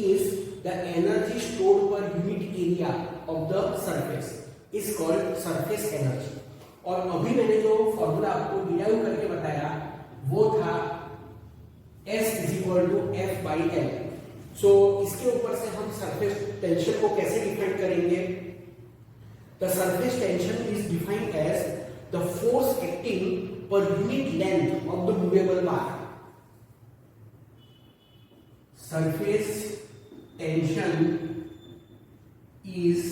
is the energy stored per unit area of the surface is called surface energy। और अभी मैंने जो फॉर्मूला आपको डिराइव करके बताया वो था S is equal to F by L। सो इसके ऊपर से हम सरफेस टेंशन को कैसे डिफाइन करेंगे? The surface tension is defined as the force acting per unit length of the movable bar। Surface tension is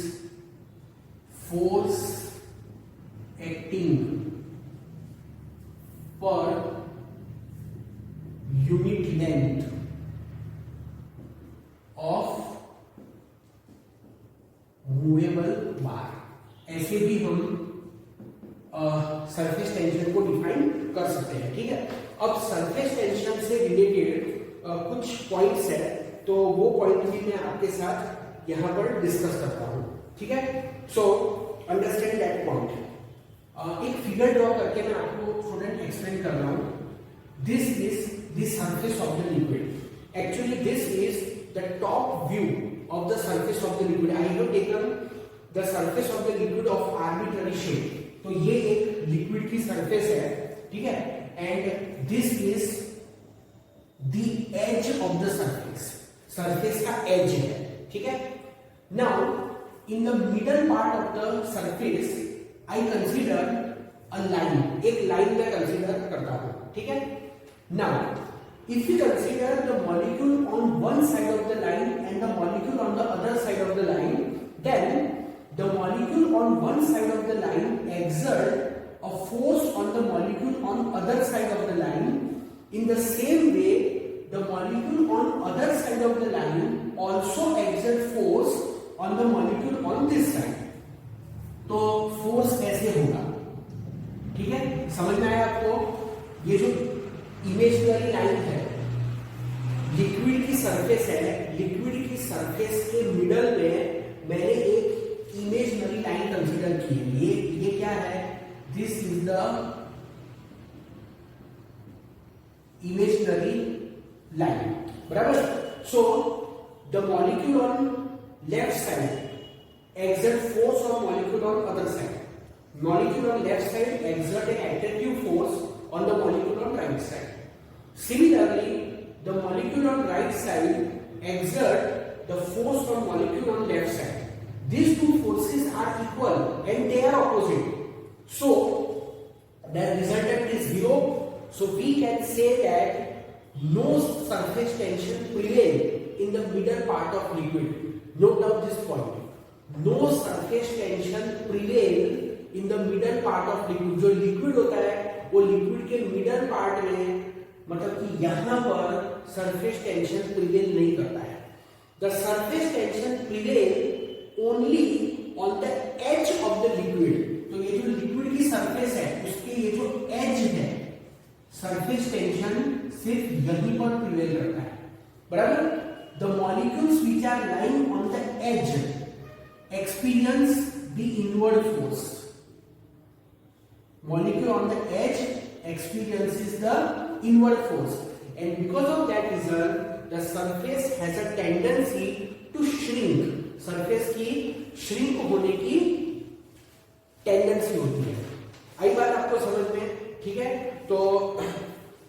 force acting per unit length of movable bar। ऐसे भी हम सरफेस टेंशन को define कर सकते हैं। ठीक है, अब सरफेस टेंशन से रिलेटेड कुछ पॉइंट्स है, तो वो पॉइंट भी मैं आपके साथ यहां पर डिस्कस करता हूं। ठीक है, सो अंडरस्टैंड दैट पॉइंट। एक फिगर ड्रॉ करके मैं आपको स्टूडेंट एक्सप्लेन कर रहा हूं। This is the surface of the liquid. Actually this is the top view of the surface of the liquid. I have taken the surface of the liquid of arbitrary shape. तो ये एक liquid की surface है, ठीक है, and this is the edge of the surface. Surface का edge है, ठीक है। Now in the middle part of the surface I consider a line. एक लाइन में कंसीडर करता हूं, ठीक है। Now if you consider the molecule on one side of the line and the molecule on the other side of the line, then the molecule on one side of the line exert a force on the molecule on other side of the line. In the same way, the molecule on other side of the line also exert force on the molecule on this side. तो force ऐसे होगा, ठीक है, समझ में आया आपको? ये जो इमेजिनरी लाइन है, लिक्विड की सरफेस है, लिक्विड की सरफेस के मिडल में मैंने एक इमेजिनरी लाइन कंसीडर की है। ये क्या है? This is the imaginary line, बराबर। So the molecule on left side exert force on molecule on other side. Molecule on left side exert an attractive force on the molecule on right side. Similarly, the molecule on right side exert the force on molecule on left side. These two forces are equal and they are opposite. So the resultant is zero. So we can say that no surface tension prevail in the middle part of liquid. Note down this point. No surface tension prevail in the middle part of liquid. जो liquid होता है वो liquid के middle part में, मतलब कि यहां पर सरफेस टेंशन प्रिवेल नहीं करता है। The surface tension prevail only on the edge of the liquid. तो ये जो लिक्विड की सरफेस है उसके ये जो एज है, सरफेस टेंशन सिर्फ यहीं पर प्रिवेल करता है, बराबर। The molecules which are lying on the edge experience the inward force. Molecule on the edge experiences the inward force, and because of that reason the surface has a tendency to shrink. surface की shrink होने की tendency होती है। आई बात आपको समझ में? ठीक है, तो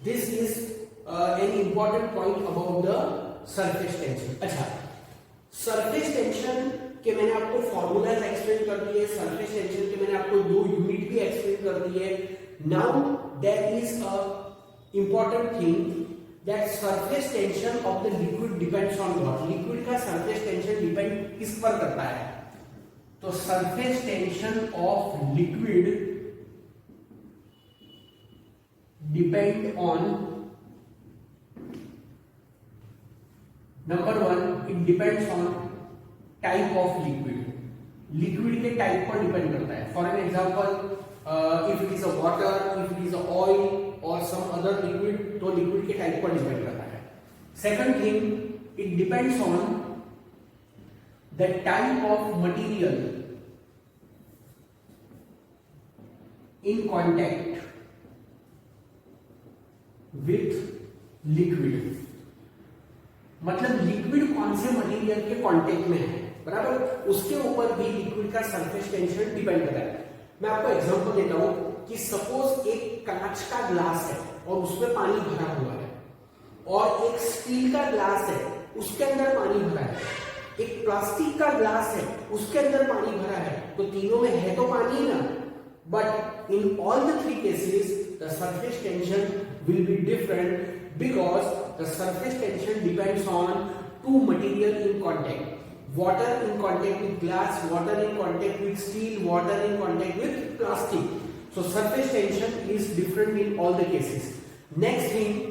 this is an important point about the surface tension। अच्छा, surface tension कि मैंने आपको फॉर्मूलाज एक्सप्लेन कर दिए, सरफेस टेंशन के मैंने आपको दो यूनिट भी एक्सप्लेन कर दिए। Now there is a important thing that surface tension of the liquid depends on what. Liquid का सरफेस टेंशन डिपेंड किस पर करता है? तो surface tension of liquid depend on, number one, it depends on type of liquid. Liquid के type पर depend करता है। For an example, if it is a water, if it is a oil or some other liquid, तो liquid के type पर depend करता है। Second thing, it depends on the type of material in contact with liquid. मतलब liquid कौन से material के contact में है, बराबर, उसके ऊपर भी लिक्विड का सरफेस टेंशन डिपेंड करता है। मैं आपको एग्जांपल देता हूं कि सपोज एक कांच का ग्लास है और उसमें पानी भरा हुआ है, और एक स्टील का ग्लास है उसके अंदर पानी भरा है, एक प्लास्टिक का ग्लास है उसके अंदर पानी भरा है, तो तीनों में है तो पानी ना, but in all the three cases the surface tension will be different because the surface tension depends on two material in contact. Water in contact with glass, water in contact with steel, water in contact with plastic. So surface tension is different in all the cases. Next thing,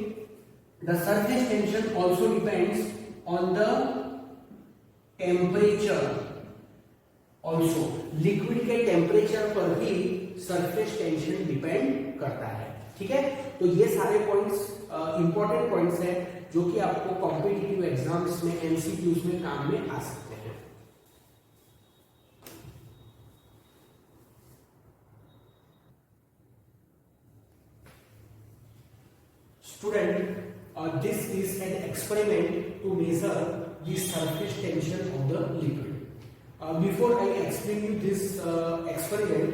the surface tension also depends on the temperature also. Liquid के temperature पर भी surface tension depend करता है। ठीक है, तो ये सारे पॉइंट्स इंपॉर्टेंट पॉइंट्स हैं जो कि आपको कॉम्पिटिटिव एग्जाम्स में, एमसीक्यूज में काम में आ सकते हैं। Student, this is an experiment to measure the surface tension of the liquid. Before I explain you this experiment,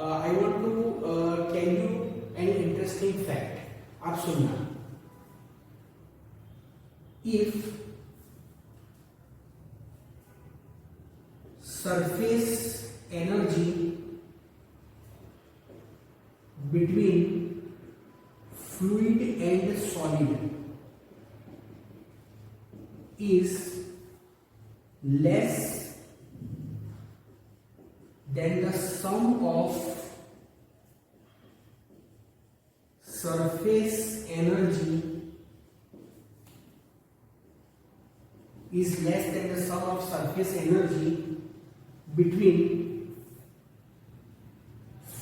I want to tell you an interesting fact. आप सुनना, if surface energy between fluid and solid is less than the sum of surface energy is less than the sum of surface energy between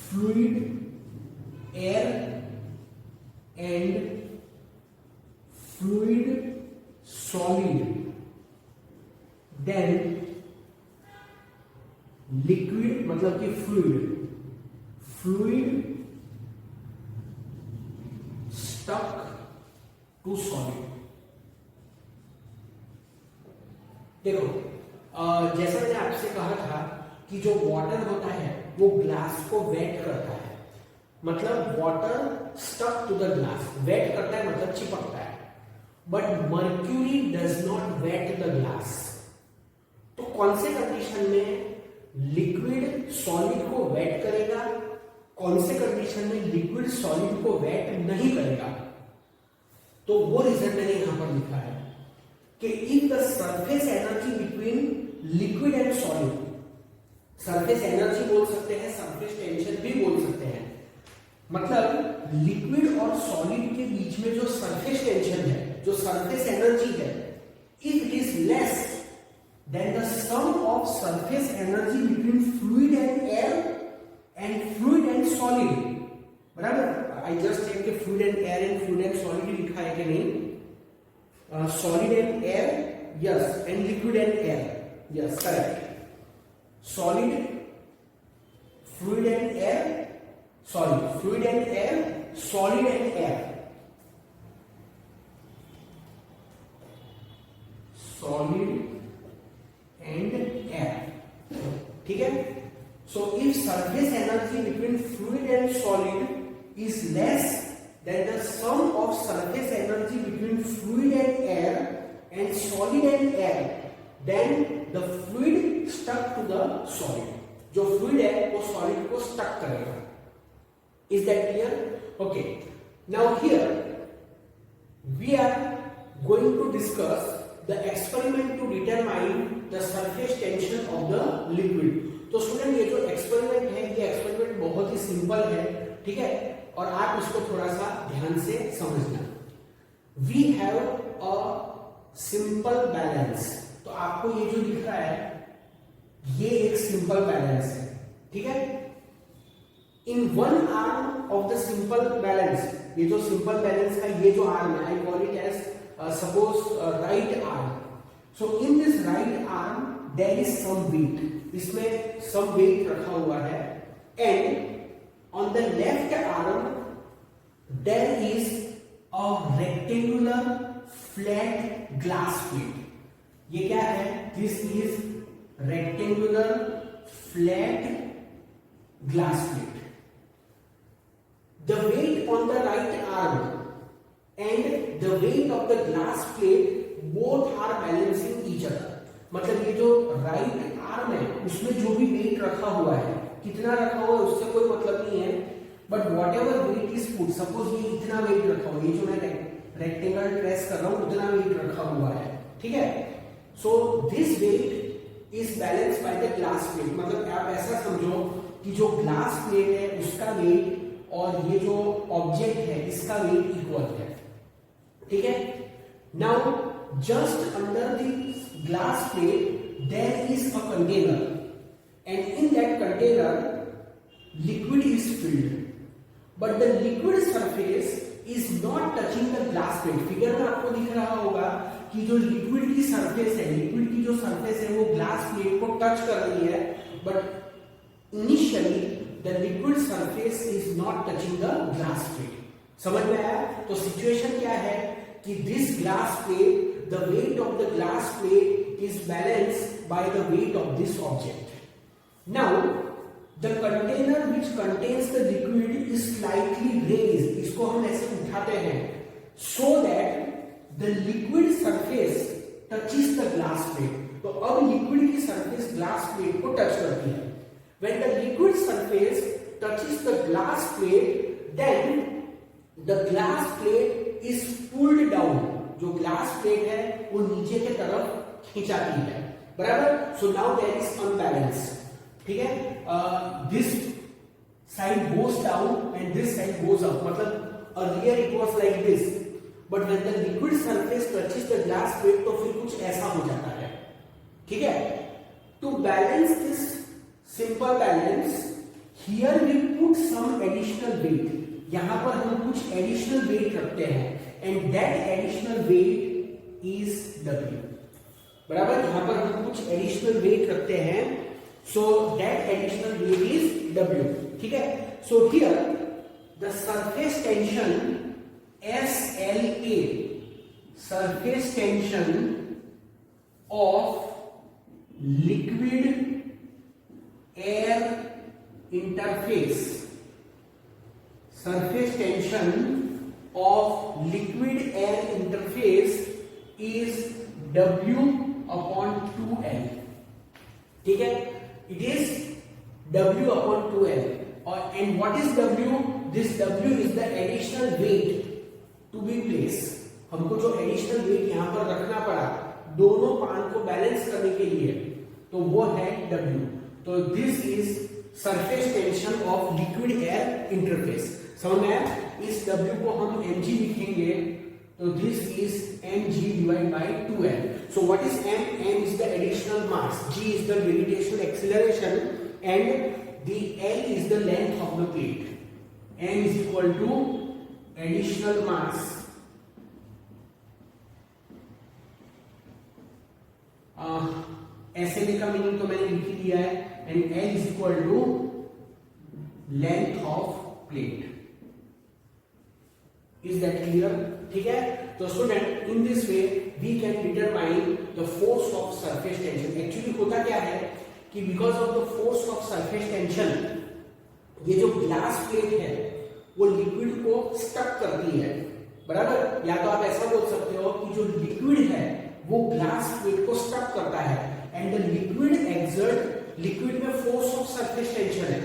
fluid, air and fluid, solid, then liquid मतलब कि fluid stuck to solid। देखो, जैसा मैंने आपसे कहा था कि जो वाटर होता है वो ग्लास को वेट करता है, मतलब water stuck to the glass, wet करता है मतलब चिपकता है, but mercury does not wet the glass. तो कौन से कंडीशन में लिक्विड सॉलिड को वेट करेगा, कौन से कंडीशन में लिक्विड सॉलिड को वेट नहीं करेगा? तो वो रीजन मैंने यहां पर लिखा है कि if the surface energy between liquid and solid, surface energy बोल सकते हैं, सरफेस टेंशन भी बोल सकते हैं। मतलब लिक्विड और सॉलिड के बीच में जो सरफेस टेंशन है, जो सरफेस एनर्जी है, if it is less than the sum of surface energy between fluid and air and fluid and solid, बराबर। आई जस्ट चेक के fluid and air and fluid and solid लिखा है कि नहीं, solid and air, yes, and liquid and air, yes, correct. Solid, fluid and air, sorry, fluid and air, solid and air, solid and air, ठीक है। So if surface energy between fluid and solid is less than the sum of surface energy between fluid and air and solid and air, then the fluid stuck to the solid, जो fluid है वो solid को stuck करेगा। Is that clear? Okay. Now here we are going to discuss the experiment to determine the surface tension of the liquid. तो student ये जो experiment है, ये एक्सपेरिमेंट बहुत ही सिंपल है, ठीक है, और आप इसको थोड़ा सा ध्यान से समझना। We have a simple balance, तो आपको ये जो दिख रहा है ये एक सिंपल बैलेंस है, ठीक है। In one arm of the simple balance, ये जो सिंपल बैलेंस का ये जो आर्म है, I call it as suppose right arm. So in this right arm there is some weight, इसमें सम वेट रखा हुआ है, and on the left arm there is a rectangular flat glass plate. ये क्या है? This is rectangular flat glass plate. The weight on the right arm and the weight of the glass plate both are balancing each other। मतलब ये जो right arm है उसमें जो भी वेट रखा हुआ है, कितना रखा हुआ है उससे कोई मतलब नहीं है, but whatever weight is put, suppose ये इतना वेट रखा हुआ है, ये जो मैं रेक्टेंगल ट्रेस कर रहा हूं उतना वेट रखा हुआ है, ठीक है। So this weight is balance by the glass plate. मतलब आप ऐसा समझो कि जो ग्लास प्लेट है उसका वेट और ये जो ऑब्जेक्ट है इसका वेट इक्वल है, ठीक है। Now just under the glass plate there is a container, and in that container liquid is filled, but the liquid surface is not touching the glass plate. Figure में आपको दिख रहा होगा कि जो लिक्विड की सरफेस है, लिक्विड की जो सरफेस है वो ग्लास प्लेट को टच कर रही है, but initially the liquid surface is not touching the glass plate। समझ में आया? तो सिचुएशन क्या है कि this glass plate, the weight of the glass plate is balanced by the weight of this object। Now the container which contains the liquid is slightly raised, इसको हम ऐसे उठाते हैं, so that the liquid surface touches the glass plate। तो अब liquid की surface glass plate को touch करती है। When the liquid surface touches the glass plate, then the glass plate is pulled down। जो glass plate है वो नीचे की तरफ खींचाती है, बराबर। So now there is unbalance, ठीक है। This side goes down and this side goes up। मतलब earlier it was like this, but when the liquid surface touches the glass plate तो फिर कुछ ऐसा हो जाता है, ठीक है। To balance this simple balance, here we put some additional weight, यहां पर हम कुछ एडिशनल वेट रखते हैं, and that additional weight is W, बराबर। यहां पर हम कुछ एडिशनल वेट रखते हैं, so that additional weight is W, ठीक है। So here the surface tension SLA, surface tension of liquid air interface, surface tension of liquid air interface is W upon 2L, ठीक है। it is W upon 2L, and what is W? This W is the additional weight to be placed। हमको जो additional weight यहां पर रखना पड़ा दोनों पान को बैलेंस करने के लिए, तो वो है W। तो this is surface tension of liquid air interface. समझ में आया? इस W को हम mg लिखेंगे, तो this is mg divide by 2l। So what is m? m is the additional mass, g is the gravitational acceleration and the l is the length of the plate. m is equal to additional mass SLA का meaning तो मैंने लिख ही दिया है, and l is equal to length of plate. Is that clear? ठीक है? तो student, in this way we can determine the force of surface tension. Actually होता क्या है कि because of the force of surface tension, ये जो glass plate है वो लिक्विड को स्टक करती है, बराबर? या तो आप ऐसा बोल सकते हो कि जो लिक्विड है वो ग्लास प्लेट को स्टक करता है, and the liquid exert, liquid में फोर्स ऑफ सरफेस टेंशन है,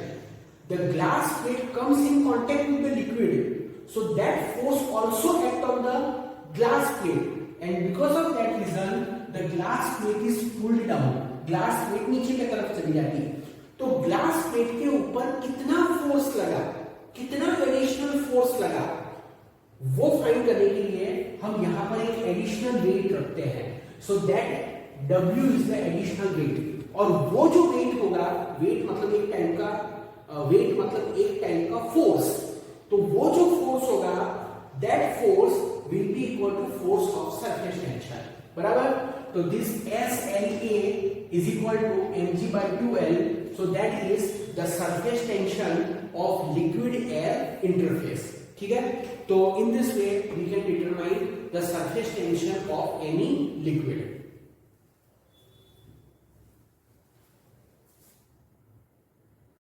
the glass plate comes in contact with the liquid, so that force also act on the glass plate, and because of that reason the glass plate is pulled down, glass plate नीचे की तरफ चली जाती है। तो glass plate के ऊपर कितना फोर्स लगा, कितना एडिशनल फोर्स लगा, वो फाइंड करने के लिए हम यहां पर एक एडिशनल वेट रखते हैं। So that W is the additional weight, और वो जो वेट होगा, वेट मतलब एक टाइम का वेट मतलब एक टाइम का फोर्स, तो वो जो फोर्स होगा that force will be equal to force of surface tension, बराबर? तो this SLA is equal to mg by 2l, so that is the surface tension of liquid air interface. ठीक है? तो in this way we can determine the surface tension of any liquid.